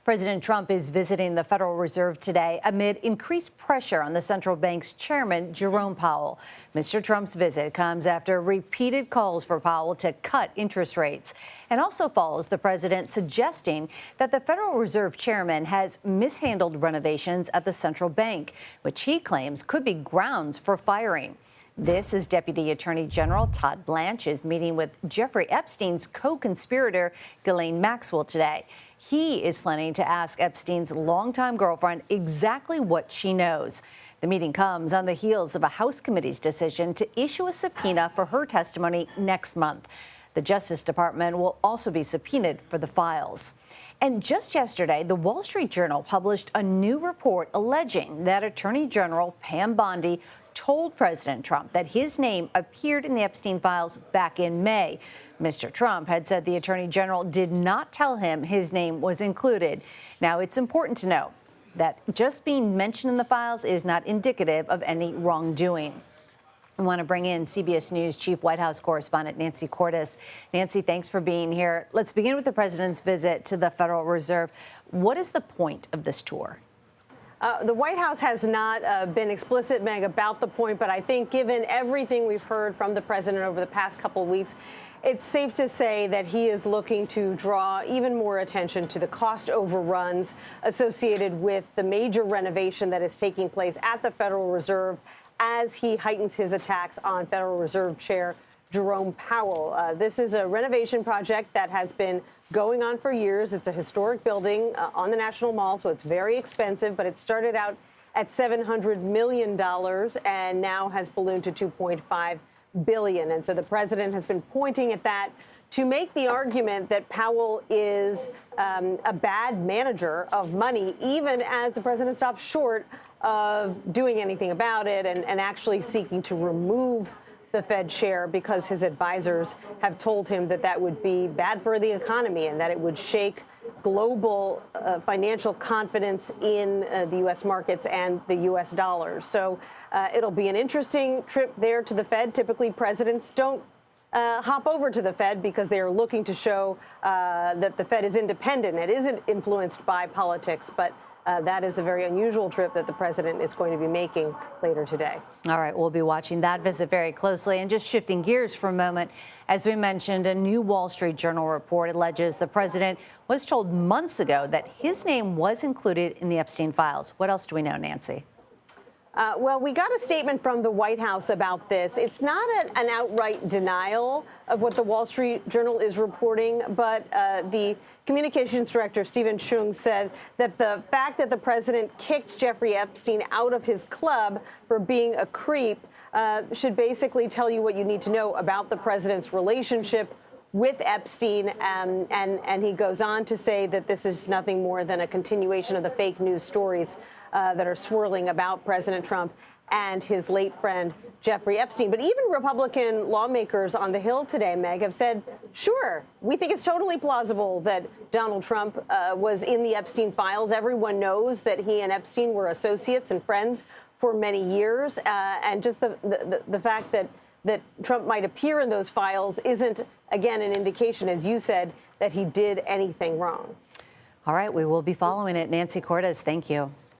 President Trump is visiting the Federal Reserve today amid increased pressure on the central bank's chairman, Jerome Powell. Mr. Trump's visit comes after repeated calls for Powell to cut interest rates, and also follows the president suggesting that the Federal Reserve chairman has mishandled renovations at the central bank, which he claims could be grounds for firing. This is Deputy Attorney General Todd Blanche is meeting with Jeffrey Epstein's co-conspirator, Ghislaine Maxwell, today. He is planning to ask Epstein's longtime girlfriend exactly what she knows. The meeting comes on the heels of a House committee's decision to issue a subpoena for her testimony next month. The Justice Department will also be subpoenaed for the files. And just yesterday, the Wall Street Journal published a new report alleging that Attorney General Pam Bondi told President Trump that his name appeared in the Epstein files back in May. Mr. Trump had said the Attorney General did not tell him his name was included. Now, it's important to note that just being mentioned in the files is not indicative of any wrongdoing. I want to bring in CBS News Chief White House correspondent Nancy Cordes. Nancy, thanks for being here. Let's begin with the president's visit to the Federal Reserve. What is the point of this tour? The White House has not been explicit, Meg, about the point, but I think given everything we've heard from the president over the past couple of weeks, it's safe to say that he is looking to draw even more attention to the cost overruns associated with the major renovation that is taking place at the Federal Reserve as he heightens his attacks on Federal Reserve Chair Jerome Powell. This is a renovation project that has been going on for years. It's a historic building on the National Mall, so it's very expensive, but it started out at $700 million and now has ballooned to $2.5 billion. And so the president has been pointing at that to make the argument that Powell is a bad manager of money, even as the president stops short of doing anything about it and actually seeking to remove the Fed chair because his advisors have told him that that would be bad for the economy and that it would shake global financial confidence in the U.S. markets and the U.S. dollar. So it'll be an interesting trip there to the Fed. Typically, presidents don't hop over to the Fed because they are looking to show that the Fed is independent. It isn't influenced by politics, but that is a very unusual trip that the president is going to be making later today. All right, we'll be watching that visit very closely. And just shifting gears for a moment, as we mentioned, a new Wall Street Journal report alleges the president was told months ago that his name was included in the Epstein files. What else do we know, Nancy? Well, we got a statement from the White House about this. It's not an outright denial of what the Wall Street Journal is reporting, but the communications director, Stephen Chung, said that the fact that the president kicked Jeffrey Epstein out of his club for being a creep should basically tell you what you need to know about the president's relationship with Epstein. And he goes on to say that this is nothing more than a continuation of the fake news stories that are swirling about President Trump and his late friend, Jeffrey Epstein. But even Republican lawmakers on the Hill today, Meg, have said, sure, we think it's totally plausible that Donald Trump was in the Epstein files. Everyone knows that he and Epstein were associates and friends for many years. And just the fact that Trump might appear in those files isn't, again, an indication, as you said, that he did anything wrong. All right, we will be following it. Nancy Cordes, thank you.